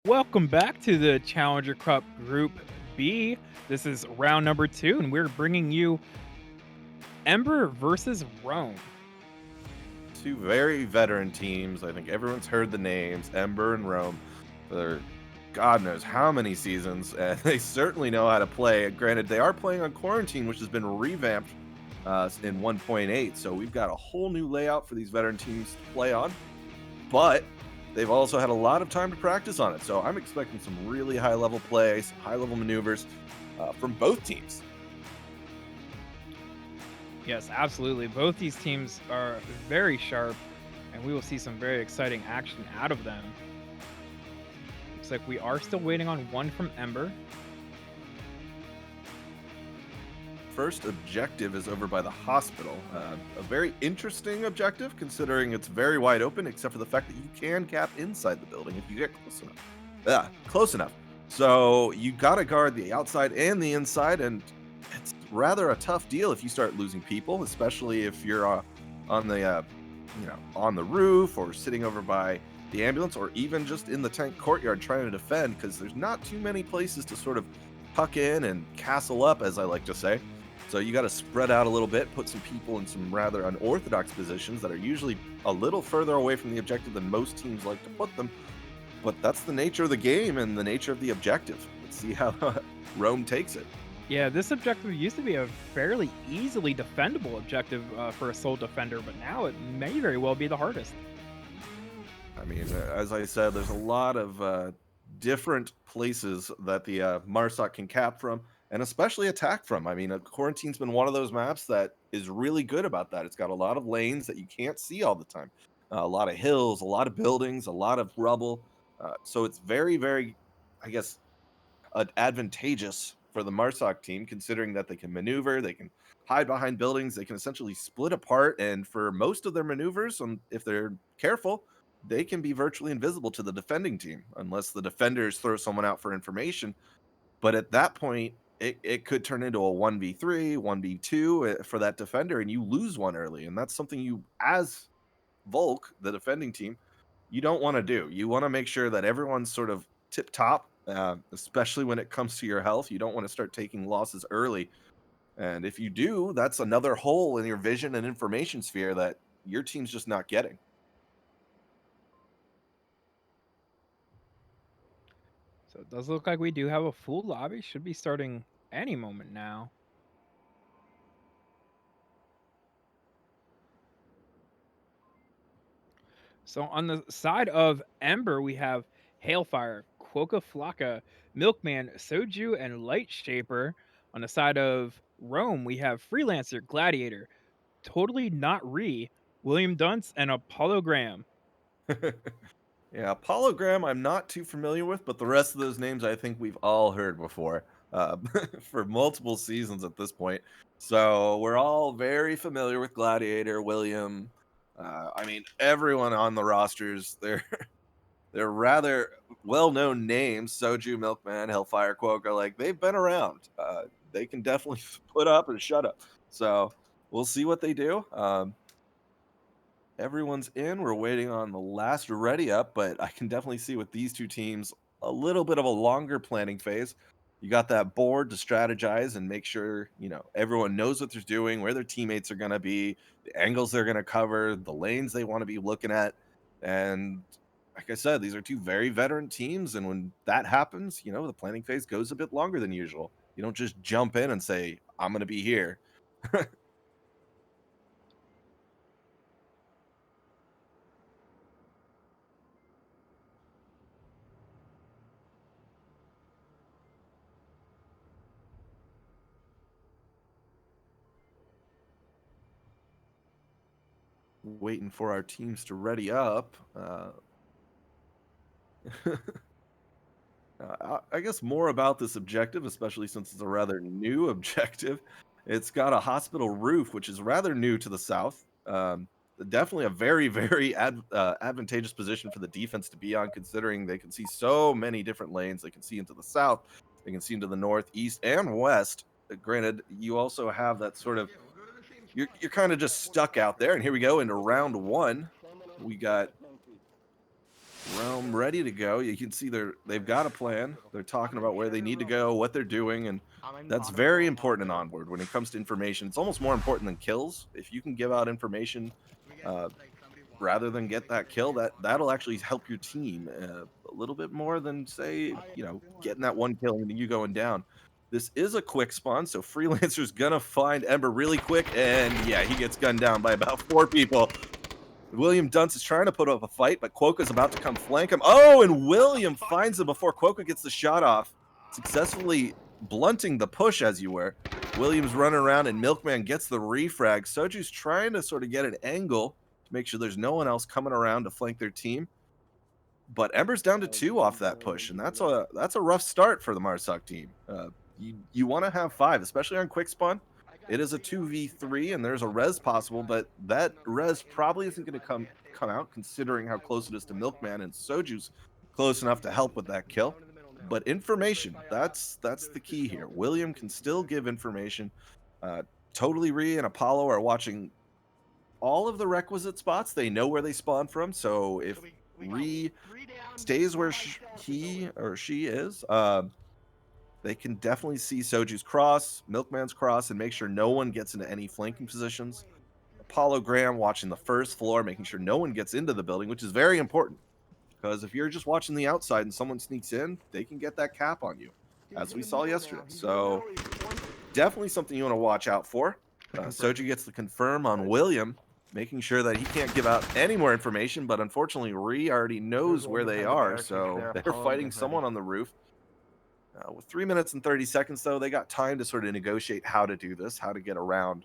Welcome back to the Challenger Cup Group B. This is round number two, and we're bringing you Ember versus Rome. Two very veteran teams. I think everyone's heard the names, Ember and Rome. For God knows how many seasons, and they certainly know how to play. Granted, they are playing on quarantine, which has been revamped in 1.8, so we've got a whole new layout for these veteran teams to play on. But they've also had a lot of time to practice on it, so I'm expecting some really high-level play, some high-level maneuvers from both teams. Yes, absolutely. Both these teams are very sharp, and we will see some very exciting action out of them. Looks like we are still waiting on one from Ember. First objective is over by the hospital. A very interesting objective, considering it's very wide open, except for the fact that you can cap inside the building if you get close enough. Yeah, close enough. So you got to guard the outside and the inside, and it's rather a tough deal if you start losing people, especially if you're on the on the roof or sitting over by the ambulance, or even just in the tank courtyard trying to defend, because there's not too many places to sort of tuck in and castle up, as I like to say. So you got to spread out a little bit, put some people in some rather unorthodox positions that are usually a little further away from the objective than most teams like to put them. But that's the nature of the game and the nature of the objective. Let's see how Rome takes it. Yeah, this objective used to be a fairly easily defendable objective for a sole defender, but now it may very well be the hardest. I mean, as I said, there's a lot of different places that the Marsoc can cap from, and especially attack from. I mean, Quarantine's been one of those maps that is really good about that. It's got a lot of lanes that you can't see all the time, a lot of hills, a lot of buildings, a lot of rubble. So it's very, very, I guess, advantageous for the Marsoc team, considering that they can maneuver, they can hide behind buildings, they can essentially split apart, and for most of their maneuvers, if they're careful, they can be virtually invisible to the defending team unless the defenders throw someone out for information. But at that point, it could turn into a 1v3, 1v2 for that defender, and you lose one early. And that's something you, as Volk, the defending team, you don't want to do. You want to make sure that everyone's sort of tip top, especially when it comes to your health. You don't want to start taking losses early. And if you do, that's another hole in your vision and information sphere that your team's just not getting. So it does look like we do have a full lobby. Should be starting any moment now. So on the side of Ember, we have Hailfire, Quokka Flocka, Milkman, Soju, and Light Shaper. On the side of Rome, we have Freelancer, Gladiator, Totally Not Re, William Dunce, and Apollo Graham. Yeah, Hologram I'm not too familiar with, but the rest of those names I think we've all heard before for multiple seasons at this point. So we're all very familiar with Gladiator, William. I mean, everyone on the rosters, they're rather well-known names. Soju, Milkman, Hellfire, Quokka, like they've been around. They can definitely put up and shut up. So we'll see what they do. Everyone's in. We're waiting on the last ready up, but I can definitely see with these two teams a little bit of a longer planning phase. You got that board to strategize and make sure, everyone knows what they're doing, where their teammates are going to be, the angles they're going to cover, the lanes they want to be looking at. And like I said, these are two very veteran teams. And when that happens, the planning phase goes a bit longer than usual. You don't just jump in and say, I'm going to be here. Waiting for our teams to ready up. I guess more about this objective, especially since it's a rather new objective. It's got a hospital roof, which is rather new to the south. Definitely a very, very advantageous position for the defense to be on, considering they can see so many different lanes. They can see into the south, they can see into the north, east, and west. Granted, you also have that sort of you're kind of just stuck out there. And here we go into round one. We got Rome ready to go. You can see they've got a plan. They're talking about where they need to go, what they're doing, and that's very important in Onward when it comes to information. It's almost more important than kills. If you can give out information uh, rather than get that kill, that'll actually help your team a little bit more than say, getting that one kill and you going down. This is a quick spawn, so Freelancer's gonna find Ember really quick, and yeah, he gets gunned down by about 4 people. William Dunce is trying to put up a fight, but Quokka's about to come flank him. Oh, and William finds him before Quokka gets the shot off, successfully blunting the push as you were. William's running around, and Milkman gets the refrag. Soju's trying to sort of get an angle to make sure there's no one else coming around to flank their team. But Ember's down to 2 off that push, and that's a rough start for the Marsoc team. You want to have 5, especially on quick spawn. It is a 2v3, and there's a res possible, but that res probably isn't going to come out considering how close it is to Milkman, and Soju's close enough to help with that kill. But information, that's the key here. William can still give information. Totally Ree and Apollo are watching all of the requisite spots. They know where they spawn from, so if Ree stays where he or she is, they can definitely see Soju's cross, Milkman's cross, and make sure no one gets into any flanking positions. Apollo Graham watching the first floor, making sure no one gets into the building, which is very important. Because if you're just watching the outside and someone sneaks in, they can get that cap on you, as we saw yesterday. So definitely something you want to watch out for. Soju gets the confirm on William, making sure that he can't give out any more information, but unfortunately, Ree already knows where they are, so they're fighting someone on the roof. With 3 minutes and 30 seconds, though, they got time to sort of negotiate how to do this, how to get around.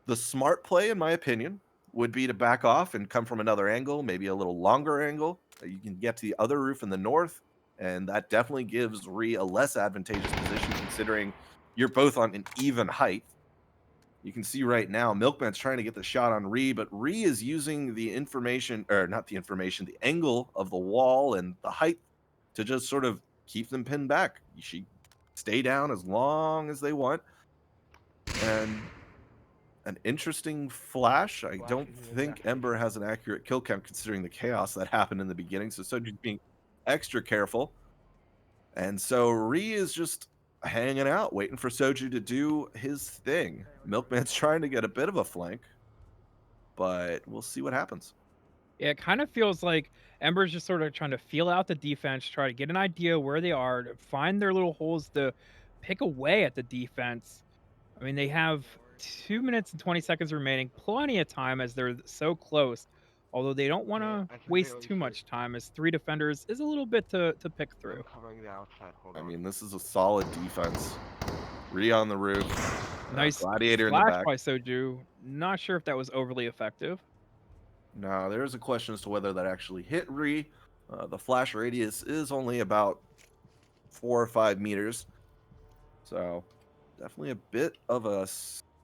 The smart play, in my opinion, would be to back off and come from another angle, maybe a little longer angle. You can get to the other roof in the north, and that definitely gives Ree a less advantageous position considering you're both on an even height. You can see right now, Milkman's trying to get the shot on Ree, but Ree is using the information, or not the information, the angle of the wall and the height to just sort of keep them pinned back. You should stay down as long as they want. And an interesting flash. I don't think Ember has an accurate kill count considering the chaos that happened in the beginning. So Soju's being extra careful. And so Ree is just hanging out, waiting for Soju to do his thing. Milkman's trying to get a bit of a flank, but we'll see what happens. Yeah, it kind of feels like Ember's just sort of trying to feel out the defense, try to get an idea where they are, to find their little holes to pick away at the defense. I mean, they have 2 minutes and 20 seconds remaining, plenty of time as they're so close. Although they don't want to waste too much time, as 3 defenders is a little bit to pick through. I mean, this is a solid defense. Ree on the roof. Nice Gladiator in the flash back. by Soju. Not sure if that was overly effective. No, there is a question as to whether that actually hit Ree. The flash radius is only about 4 or 5 meters. So definitely a bit of a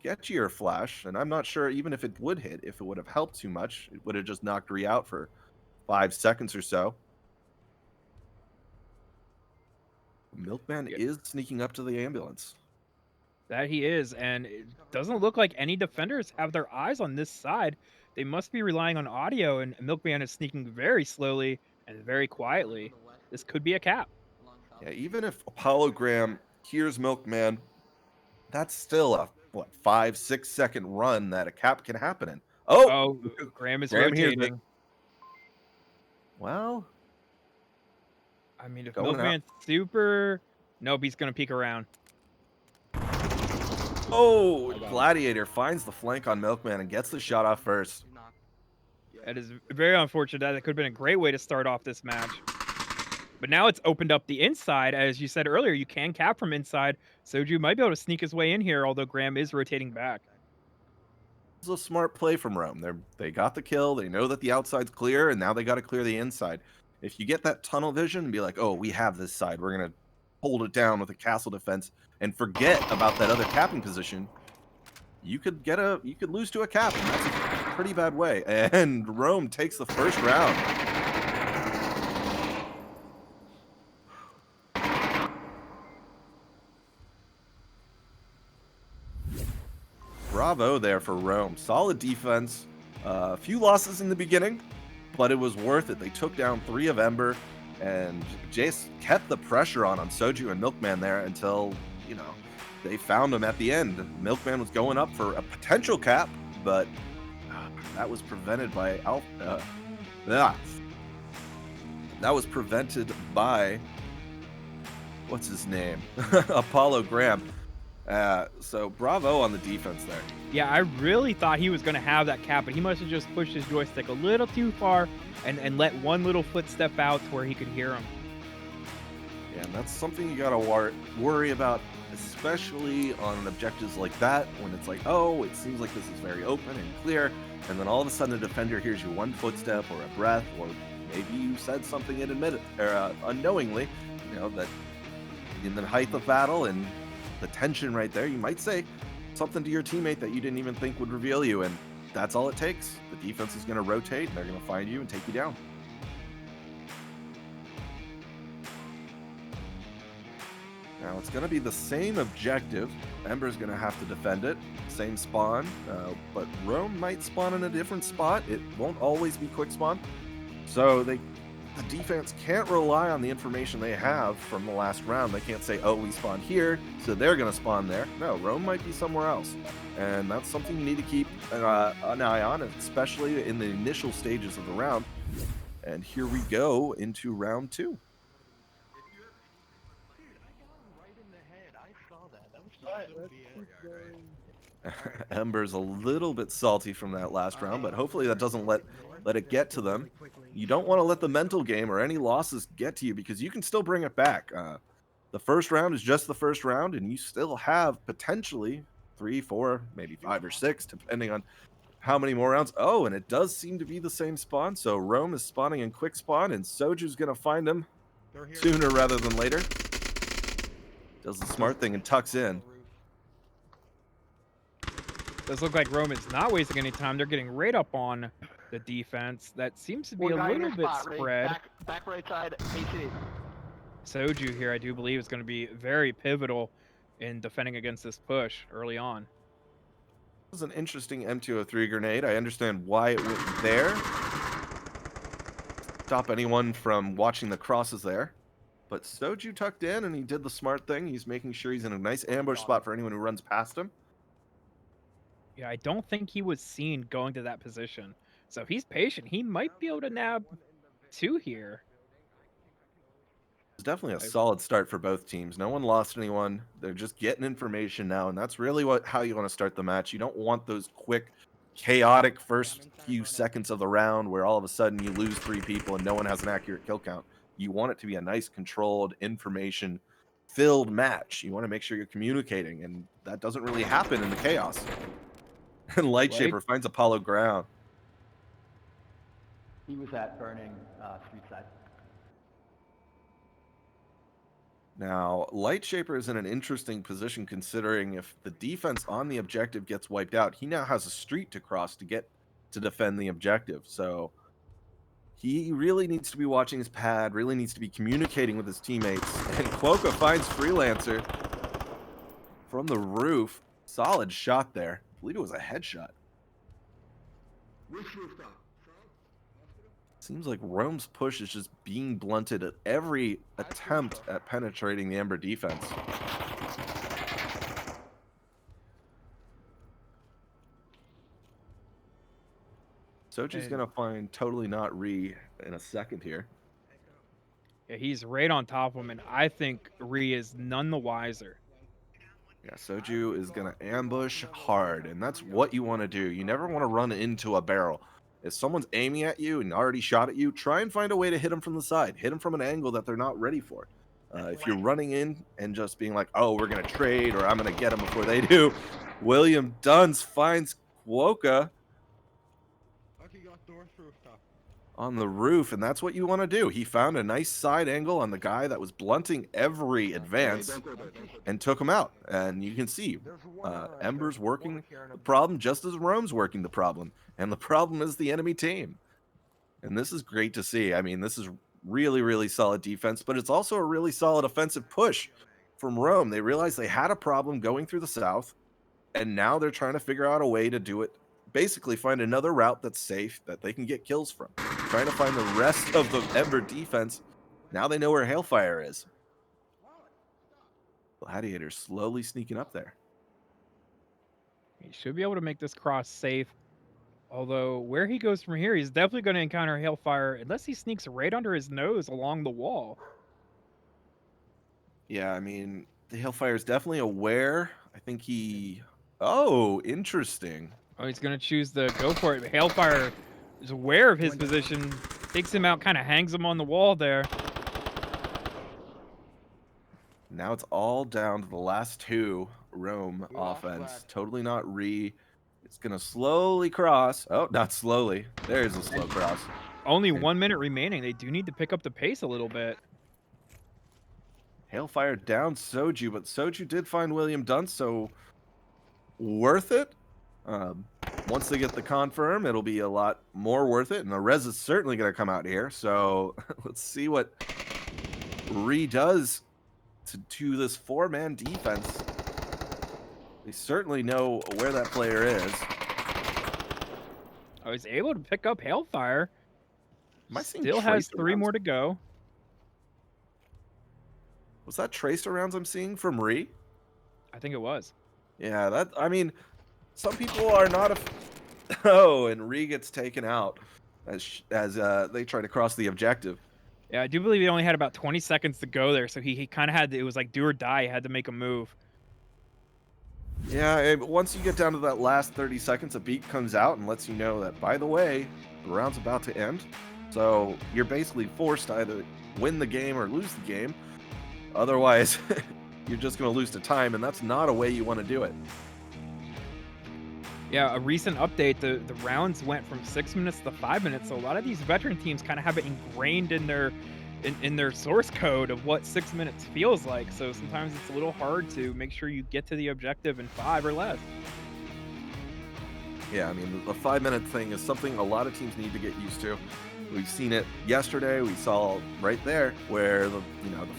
sketchier flash. And I'm not sure even if it would hit, if it would have helped too much. It would have just knocked Ree out for 5 seconds or so. Milkman is sneaking up to the ambulance. That he is, and it doesn't look like any defenders have their eyes on this side. They must be relying on audio, and Milkman is sneaking very slowly and very quietly. This could be a cap. Yeah, even if Apollo Graham hears Milkman, that's still a, 5-6 second run that a cap can happen in. Oh! Oh, Graham is Graham hears it. rotating. Well, I mean, if going out. Milkman's super... Nope, he's going to peek around. Oh, Gladiator finds the flank on Milkman and gets the shot off first. That is very unfortunate. That could have been a great way to start off this match. But now it's opened up the inside. As you said earlier, you can cap from inside. Soju might be able to sneak his way in here, although Graham is rotating back. This is a smart play from Rome. They got the kill. They know that the outside's clear, and now they got to clear the inside. If you get that tunnel vision and be like, oh, we have this side, we're going to hold it down with a castle defense and forget about that other capping position, you could lose to a cap, and that's a pretty bad way. And Rome takes the first round. Bravo there for Rome. Solid defense. A few losses in the beginning, but it was worth it. They took down 3 of Ember, and Jace kept the pressure on Soju and Milkman there until, you know, they found him at the end. Milkman was going up for a potential cap, but that was prevented by that was prevented by what's his name? Apollo Graham. So bravo on the defense there. Yeah, I really thought he was going to have that cap, but he must have just pushed his joystick a little too far and let one little footstep out to where he could hear him. Yeah, and that's something you gotta worry about, especially on objectives like that, when it's like, oh, it seems like this is very open and clear, and then all of a sudden a defender hears you one footstep or a breath, or maybe you said something unknowingly, you know, that in the height of battle and the tension right there, you might say something to your teammate that you didn't even think would reveal you, and that's all it takes. The defense is going to rotate, and they're going to find you and take you down. Now it's going to be the same objective. Ember's going to have to defend it. Same spawn, but Rome might spawn in a different spot. It won't always be quick spawn. So the defense can't rely on the information they have from the last round. They can't say, oh, we spawned here, so they're going to spawn there. No, Rome might be somewhere else. And that's something you need to keep an eye on, especially in the initial stages of the round. And here we go into round 2. Ember's a little bit salty from that last round, but hopefully that doesn't let it get to them. You don't want to let the mental game or any losses get to you, because you can still bring it back. The first round is just the first round, and you still have potentially 3, 4, maybe 5 or 6, depending on how many more rounds. Oh, and it does seem to be the same spawn. So Rome is spawning in quick spawn, and Soju's going to find him sooner rather than later. Does the smart thing and tucks in. Does look like Rome is not wasting any time. They're getting right up on the defense. That seems to be a little bit spread. Back right side, AC. Soju here, I do believe, is going to be very pivotal in defending against this push early on. This is an interesting M203 grenade. I understand why it went there. Stop anyone from watching the crosses there. But Soju tucked in, and he did the smart thing. He's making sure he's in a nice ambush spot for anyone who runs past him. Yeah, I don't think he was seen going to that position. So if he's patient, he might be able to nab 2 here. It's definitely a solid start for both teams. No one lost anyone. They're just getting information now, and that's really how you want to start the match. You don't want those quick, chaotic first few seconds of the round where all of a sudden you lose 3 people and no one has an accurate kill count. You want it to be a nice, controlled, information-filled match. You want to make sure you're communicating, and that doesn't really happen in the chaos. And Lightshaper finds Apollo ground. He was at burning street side. Now, Lightshaper is in an interesting position, considering if the defense on the objective gets wiped out, he now has a street to cross to get to defend the objective. So he really needs to be watching his pad, really needs to be communicating with his teammates. And Quokka finds Freelancer from the roof. Solid shot there. I believe it was a headshot. Seems like Rome's push is just being blunted at every attempt at penetrating the Ember defense. Sochi's going to find Totally Not Re in a second here. Yeah, he's right on top of him, and I think Re is none the wiser. Yeah, Soju is going to ambush hard, and that's what you want to do. You never want to run into a barrel. If someone's aiming at you and already shot at you, try and find a way to hit them from the side. Hit them from an angle that they're not ready for. If you're running in and just being like, oh, we're going to trade, or I'm going to get them before they do, William Duns finds Quokka on the roof, and that's what you want to do. He found a nice side angle on the guy that was blunting every advance and took him out. And you can see Ember's working the problem just as Rome's working the problem. And the problem is the enemy team. And this is great to see. I mean, this is really, really solid defense, but it's also a really solid offensive push from Rome. They realized they had a problem going through the south, and now they're trying to figure out a way to do it. Basically find another route that's safe that they can get kills from. trying to find the rest of the Ember defense. Now they know where Hailfire is. Gladiator slowly sneaking up there. He should be able to make this cross safe. Although, where he goes from here, he's definitely going to encounter Hailfire unless he sneaks right under his nose along the wall. Yeah, I mean, the Hailfire is definitely aware. I think he... Oh, interesting. Oh, he's going to choose the go for it. Hailfire is aware of his position, takes him out, kind of hangs him on the wall there. Now it's all down to the last two Rome offense. Totally not Re. It's going to slowly cross. Oh, not slowly. There's a slow cross. Only 1 minute remaining. They do need to pick up the pace a little bit. Hailfire down Soju, but Soju did find William Dunst, so worth it. Once they get the confirm, it'll be a lot more worth it, and the res is certainly going to come out here. So let's see what Re does to this four-man defense. They certainly know where that player is. Oh, he's able to pick up Hailfire. Am I seeing Still has tracer 3 rounds? more to go. Was that tracer rounds I'm seeing from Re? I think it was. Yeah, that, I mean, some people are not a... Oh, and Re gets taken out as they try to cross the objective. Yeah, I do believe he only had about 20 seconds to go there, so he kind of had to, it was like do or die, he had to make a move. Yeah, once you get down to that last 30 seconds, a beat comes out and lets you know that, by the way, the round's about to end. So you're basically forced to either win the game or lose the game. Otherwise, you're just going to lose to time, and that's not a way you want to do it. Yeah, a recent update, the rounds went from 6 minutes to 5 minutes, so a lot of these veteran teams kind of have it ingrained in their source code of what 6 minutes feels like. So sometimes it's a little hard to make sure you get to the objective in 5 or less. Yeah, I mean, the 5-minute thing is something a lot of teams need to get used to. We've seen it yesterday. We saw right there where the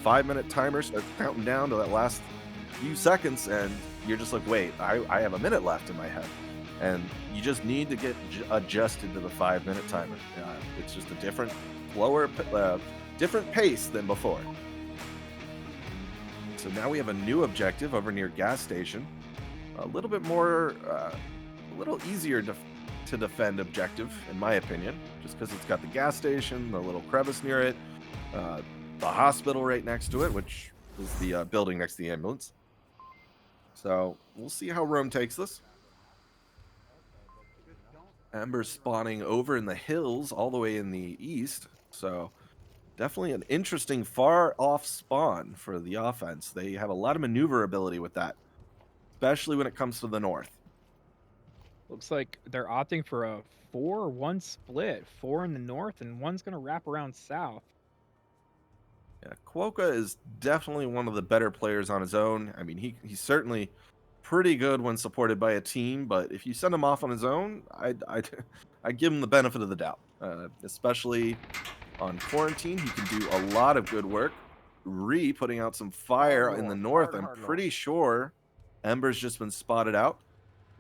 5-minute timer starts counting down to that last few seconds, and you're just like, wait, I have a minute left in my head. And you just need to get adjusted to the 5-minute timer. It's just a different, slower, different pace than before. So now we have a new objective over near gas station. A little bit more, a little easier to defend objective, in my opinion, just because it's got the gas station, the little crevice near it, the hospital right next to it, which is the building next to the ambulance. So we'll see how Rome takes this. Ember spawning over in the hills all the way in the east. So definitely an interesting far off spawn for the offense. They have a lot of maneuverability with that, especially when it comes to the north. Looks like they're opting for a 4-1 split. 4 in the north and 1's going to wrap around south. Yeah, Quokka is definitely one of the better players on his own. I mean, he's certainly pretty good when supported by a team, but if you send him off on his own, I'd give him the benefit of the doubt. Especially on quarantine, he can do a lot of good work. Re putting out some fire in the north. I'm pretty sure Ember's just been spotted out.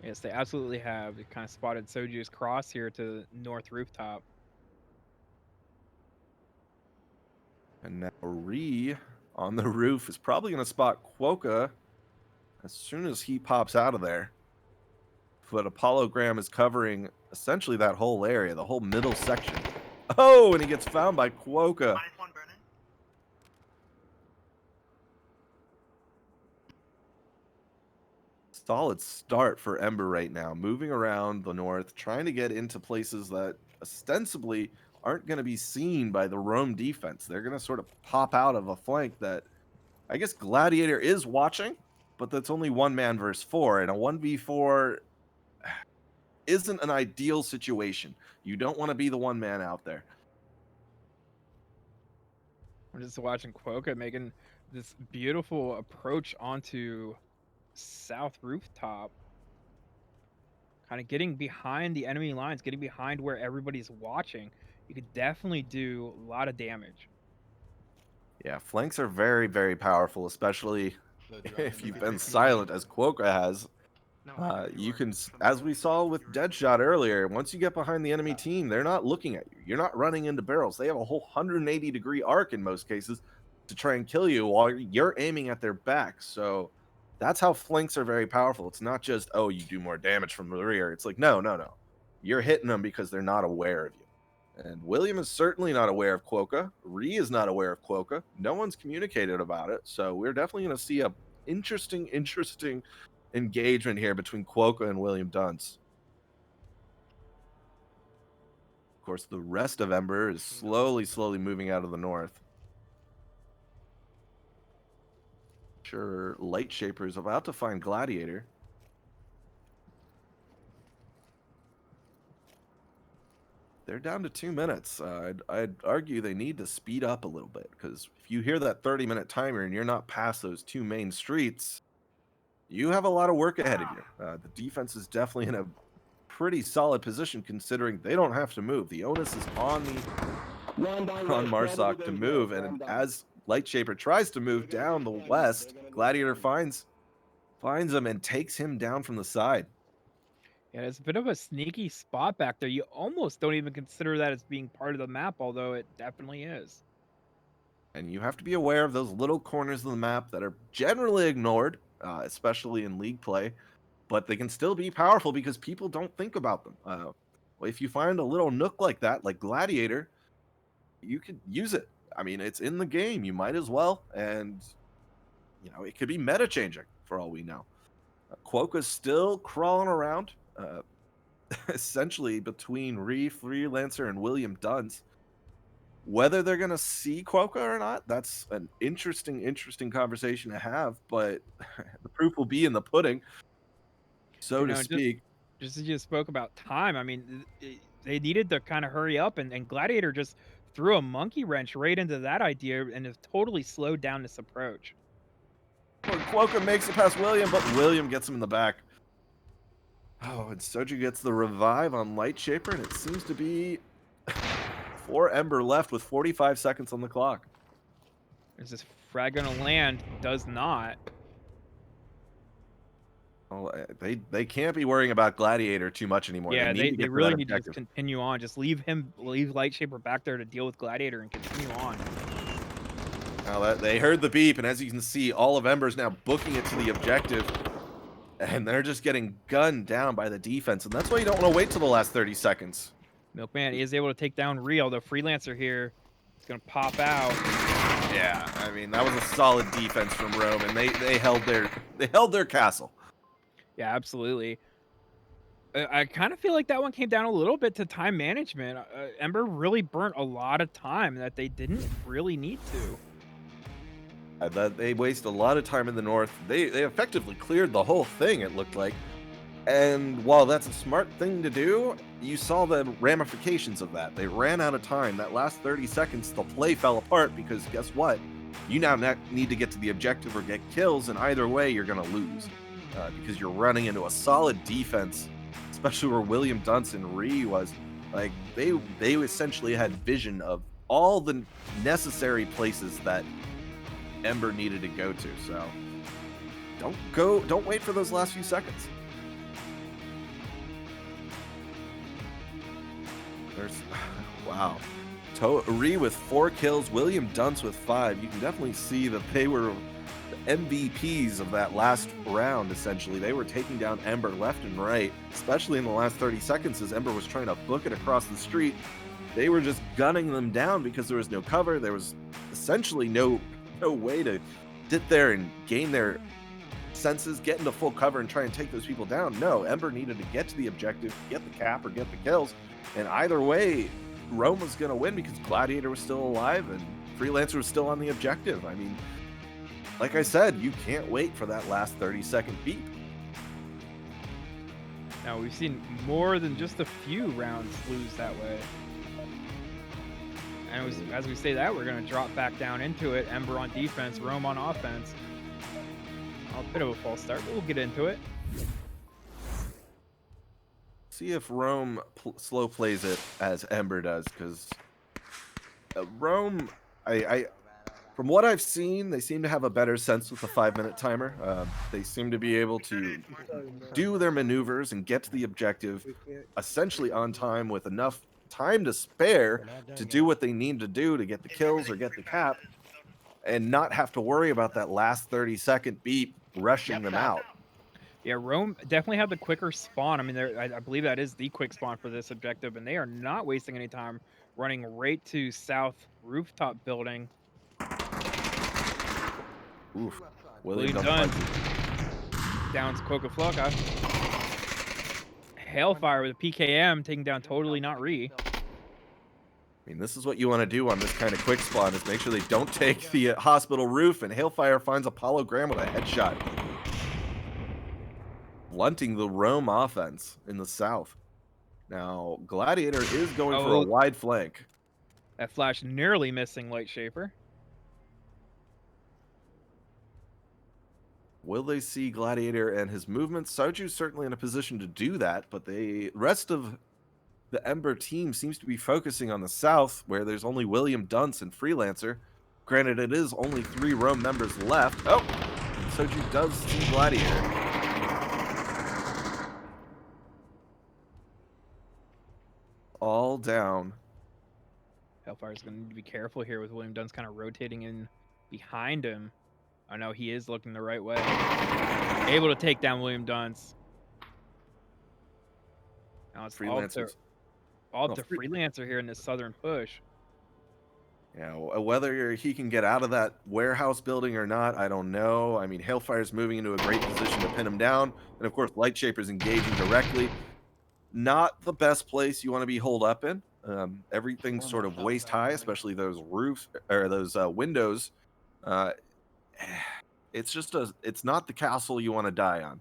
Yes, they absolutely have. They kind of spotted Soju's cross here to the north rooftop. And now Re on the roof is probably going to spot Quokka as soon as he pops out of there. But Apollogram is covering essentially that whole area, the whole middle section. Oh, and he gets found by Quokka. Solid start for Ember right now, moving around the north, trying to get into places that ostensibly aren't going to be seen by the Rome defense. They're going to sort of pop out of a flank that I guess Gladiator is watching, but that's only 1 man versus 4, and a 1v4 isn't an ideal situation. You don't want to be the 1 man out there. I'm just watching Quokka making this beautiful approach onto south rooftop. Kind of getting behind the enemy lines, getting behind where everybody's watching. You could definitely do a lot of damage. Yeah, flanks are very, very powerful, especially if you've been silent as Quokka has. You can, as we saw with Deadshot earlier, once you get behind the enemy team, they're not looking at you. You're not running into barrels. They have a whole 180-degree arc in most cases to try and kill you while you're aiming at their back. So that's how flanks are very powerful. It's not just, oh, you do more damage from the rear. It's like, no, no, no. You're hitting them because they're not aware of you. And William is certainly not aware of Quokka. Ree is not aware of Quokka. No one's communicated about it. So we're definitely going to see a interesting engagement here between Quokka and William Dunce. Of course, the rest of Ember is slowly moving out of the north. Sure, Light Shaper is about to find Gladiator. They're down to 2 minutes. I'd argue they need to speed up a little bit, because if you hear that 30-minute timer and you're not past those two main streets, you have a lot of work ahead of you. The defense is definitely in a pretty solid position considering they don't have to move. The onus is on Marsoc to move, and as Light Shaper tries to move down the west, Gladiator finds him and takes him down from the side. Yeah, it's a bit of a sneaky spot back there. You almost don't even consider that as being part of the map, although it definitely is. And you have to be aware of those little corners of the map that are generally ignored, especially in league play, but they can still be powerful because people don't think about them. If you find a little nook like that, like Gladiator, you could use it. I mean, it's in the game. You might as well. And, you know, it could be meta changing for all we know. Quokka's still crawling around, essentially between Ree, Freelancer, and William Dunce. Whether they're going to see Quokka or not, that's an interesting conversation to have, but the proof will be in the pudding, so to speak. Just as you spoke about time, I mean, they needed to kind of hurry up, and Gladiator just threw a monkey wrench right into that idea and has totally slowed down this approach. Well, Quokka makes it past William, but William gets him in the back. Oh, and Soju gets the revive on Light Shaper, and it seems to be 4 Ember left with 45 seconds on the clock. Is this frag gonna land? Does not. Oh, they can't be worrying about Gladiator too much anymore. Yeah, they they really need to just continue on. Just leave Light Shaper back there to deal with Gladiator and continue on. Now they heard the beep, and as you can see, all of Ember's now booking it to the objective, and they're just getting gunned down by the defense, and that's why you don't want to wait till the last 30 seconds. Milkman is able to take down Real. The Freelancer here is going to pop out. Yeah, I mean, that was a solid defense from Rome, and they held their castle. Yeah, absolutely. I kind of feel like that one came down a little bit to time management. Ember really burnt a lot of time that they didn't really need to. They waste a lot of time in the north. They effectively cleared the whole thing, it looked like. And while that's a smart thing to do, you saw the ramifications of that. They ran out of time. That last 30 seconds, the play fell apart because guess what? You now need to get to the objective or get kills, and either way, you're going to lose. Because you're running into a solid defense, especially where William Dunce and Ree was. Like, they essentially had vision of all the necessary places that Ember needed to go to. So don't wait for those last few seconds. Wow. Ree with 4 kills, William Dunce with 5. You can definitely see that they were the MVPs of that last round, essentially. They were taking down Ember left and right, especially in the last 30 seconds as Ember was trying to book it across the street. They were just gunning them down because there was no cover. There was essentially no way to sit there and gain their senses, get into full cover and try and take those people down. No, Ember needed to get to the objective, get the cap or get the kills. And either way, Rome was going to win because Gladiator was still alive and Freelancer was still on the objective. I mean, like I said, you can't wait for that last 30-second beep. Now, we've seen more than just a few rounds lose that way. And as we say that, we're going to drop back down into it. Ember on defense, Rome on offense. A bit of a false start, but we'll get into it. See if Rome slow plays it as Ember does, because Rome, From what I've seen, they seem to have a better sense with the 5-minute timer. They seem to be able to do their maneuvers and get to the objective essentially on time with enough time to spare to do what they need to do to get the kills or get the cap and not have to worry about that last 30-second beep rushing them out. Yeah, Rome definitely have the quicker spawn. I mean, I believe that is the quick spawn for this objective, and they are not wasting any time running right to south rooftop building. Oof. William William Dunn Dunn. downs Coca Flocka. Hailfire with a PKM taking down totally not Re. I mean, this is what you want to do on this kind of quick spawn is make sure they don't take the hospital roof, and Hailfire finds Apollo Graham with a headshot. Blunting the Rome offense in the south. Now, Gladiator is going for a wide flank. That flash nearly missing Light Shaper. Will they see Gladiator and his movements? Soju's certainly in a position to do that, but the rest of the Ember team seems to be focusing on the south, where there's only William Dunce and Freelancer. Granted, it is only 3 Rome members left. Oh, and Soju does see Gladiator. All down. Hellfire's going to need to be careful here with William Dunce kind of rotating in behind him. I know he is looking the right way. Able to take down William Dunce. Now it's all to Freelancer here in this southern push. Yeah, whether he can get out of that warehouse building or not, I don't know. I mean, Hailfire's moving into a great position to pin him down. And, of course, Light Shaper's engaging directly. Not the best place you want to be holed up in. Everything's sort of waist high, especially those roofs or those windows. It's not the castle you want to die on.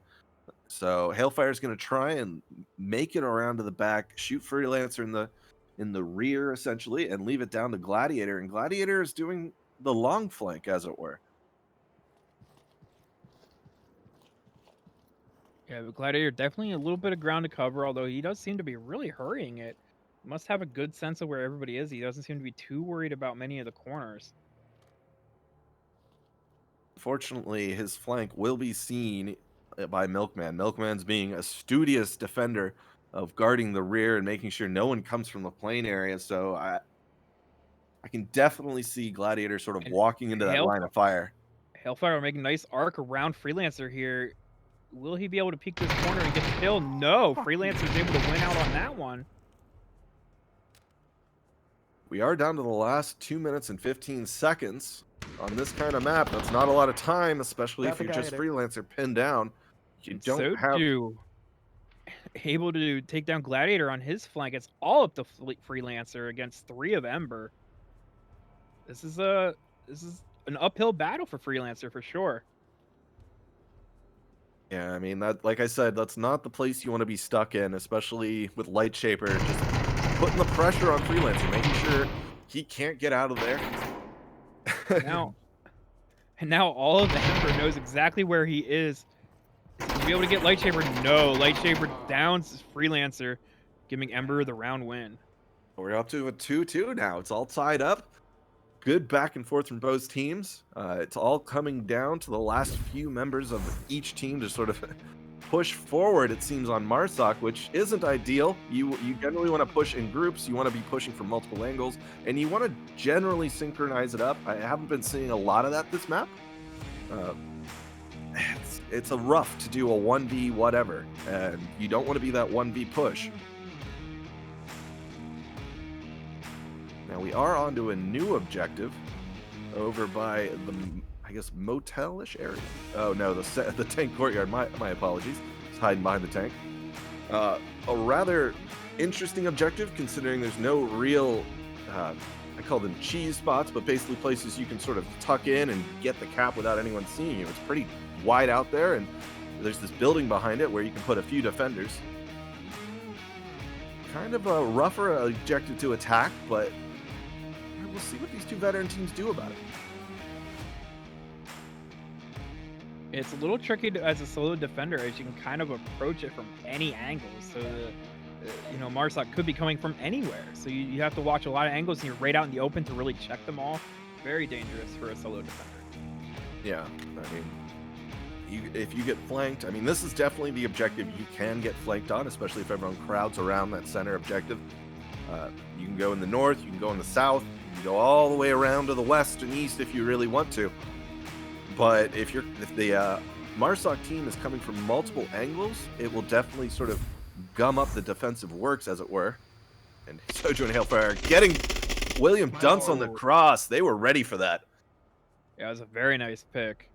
So Hailfire's going to try and make it around to the back, shoot Freelancer in the rear essentially, and leave it down to Gladiator. And Gladiator is doing the long flank, as it were. Yeah, but Gladiator definitely a little bit of ground to cover, although he does seem to be really hurrying it. Must have a good sense of where everybody is. He doesn't seem to be too worried about many of the corners. Fortunately, his flank will be seen by Milkman. Milkman's being a studious defender of guarding the rear and making sure no one comes from the plane area. So I can definitely see Gladiator sort of walking into that line of fire. Hailfire making a nice arc around Freelancer here. Will he be able to peek this corner and get the kill? No, Freelancer's able to win out on that one. We are down to the last 2 minutes and 15 seconds. On this kind of map, that's not a lot of time, especially if you're just Freelancer pinned down. You don't have able to take down Gladiator on his flank. It's all up to Freelancer against 3 of Ember. This is an uphill battle for Freelancer for sure. Yeah, I mean, that, like I said, that's not the place you want to be stuck in, especially with Light Shaper just putting the pressure on Freelancer, making sure he can't get out of there. Now all of Ember knows exactly where he is. To be able to get Light Shaper, no. Light Shaper downs Freelancer, giving Ember the round win. We're up to a 2-2 now. It's all tied up. Good back and forth from both teams. It's all coming down to the last few members of each team to sort of push forward, it seems, on Marsoc, which isn't ideal. You generally want to push in groups. You want to be pushing from multiple angles, and you want to generally synchronize it up. I haven't been seeing a lot of that this map. It's a rough to do a 1v whatever, and you don't want to be that 1v push. Now we are onto a new objective over by the, I guess, motel-ish area. Oh no, the tank courtyard. My apologies. It's hiding behind the tank. A rather interesting objective, considering there's no real, I call them cheese spots, but basically places you can sort of tuck in and get the cap without anyone seeing you. It's pretty wide out there, and there's this building behind it where you can put a few defenders. Kind of a rougher objective to attack, but we'll see what these two veteran teams do about it. It's a little tricky as a solo defender, as you can kind of approach it from any angle. So, Marsoc could be coming from anywhere. So you have to watch a lot of angles, and you're right out in the open to really check them all. very dangerous for a solo defender. Yeah, I mean, if you get flanked, I mean, this is definitely the objective you can get flanked on, especially if everyone crowds around that center objective. You can go in the north, you can go in the south, you can go all the way around to the west and east if you really want to. But if the Marsoc team is coming from multiple angles, it will definitely sort of gum up the defensive works, as it were. And Soju and Hailfire getting William Dunce on the cross. They were ready for that. Yeah, it was a very nice pick.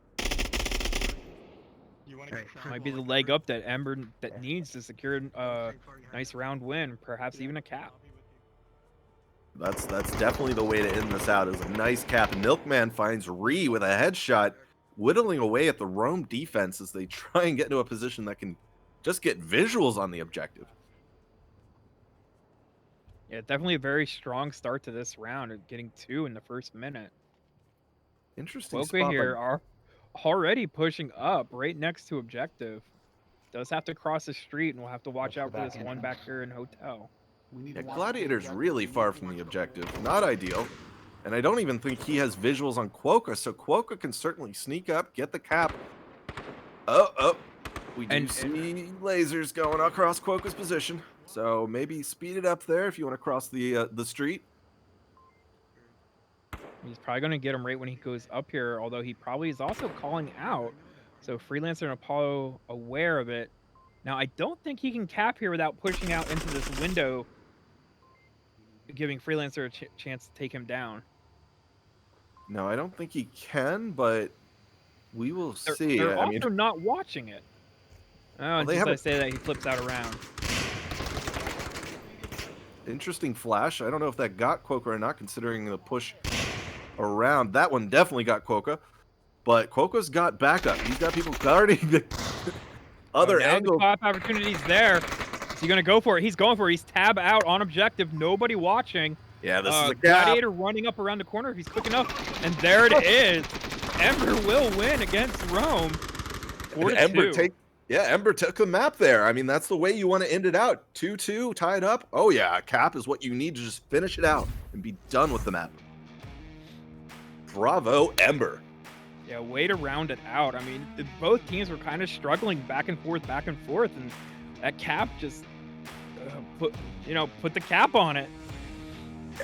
Might be the leg up that Ember needs to secure a nice round win, perhaps even a cap. That's definitely the way to end this out. Is a nice cap. Milkman finds Ree with a headshot, whittling away at the Rome defense as they try and get into a position that can just get visuals on the objective. Yeah, definitely a very strong start to this round, getting 2 in the first minute. Interesting Quokka spot. here are already pushing up right next to objective. Does have to cross the street, and we'll have to watch out for this one back here in hotel. Yeah, Gladiator's really far from the objective. Not ideal. And I don't even think he has visuals on Quokka, so Quokka can certainly sneak up, get the cap. Oh, we do see lasers going across Quokka's position. So maybe speed it up there if you want to cross the street. He's probably going to get him right when he goes up here, although he probably is also calling out. So Freelancer and Apollo aware of it. Now, I don't think he can cap here without pushing out into this window, giving Freelancer a chance to take him down. No, I don't think he can, but we will see. They're also not watching it. Oh, and just I say that, he flips out around. Interesting flash. I don't know if that got Quokka or not, considering the push around. That one definitely got Quokka, but Quokka's got backup. He's got people guarding the other angle. The pop opportunity's there. Is he going to go for it? He's going for it. He's tab out on objective. Nobody watching. Yeah, this is a cap. Gladiator running up around the corner if he's quick enough. And there it is. Ember will win against Rome. 4-2. Ember took the map there. I mean, that's the way you want to end it out. 2-2, tied up. Oh, yeah, a cap is what you need to just finish it out and be done with the map. Bravo, Ember. Yeah, way to round it out. I mean, both teams were kind of struggling back and forth, and that cap just put the cap on it.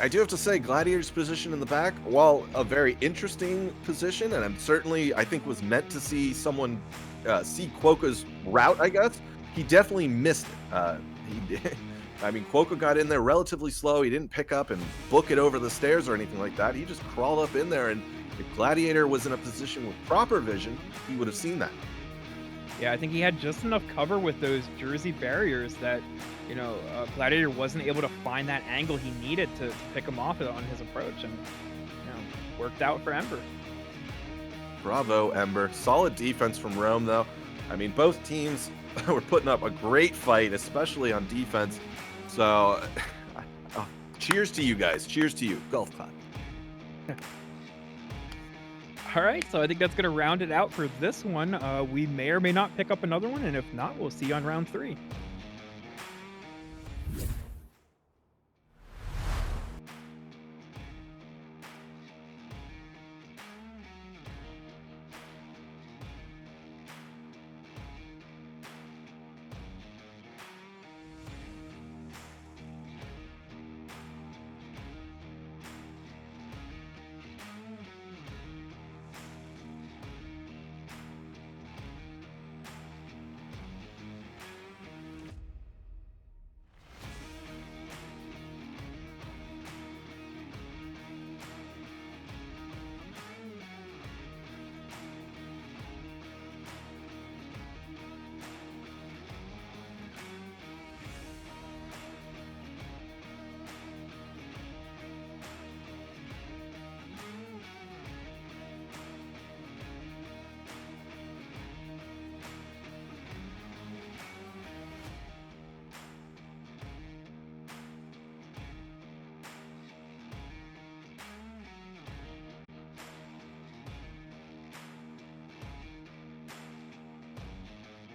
I do have to say, Gladiator's position in the back, while a very interesting position, and I think was meant to see someone see Quokka's route, I guess, he definitely missed it. He did. I mean, Quokka got in there relatively slow. He didn't pick up and book it over the stairs or anything like that. He just crawled up in there, and if Gladiator was in a position with proper vision, he would have seen that. Yeah, I think he had just enough cover with those Jersey barriers that, Gladiator wasn't able to find that angle he needed to pick him off on his approach, and worked out for Ember. Bravo, Ember. Solid defense from Rome, though. I mean, both teams were putting up a great fight, especially on defense. So, cheers to you guys. Cheers to you. Golf clap. All right, so I think that's going to round it out for this one. We may or may not pick up another one, and if not, we'll see you on round 3.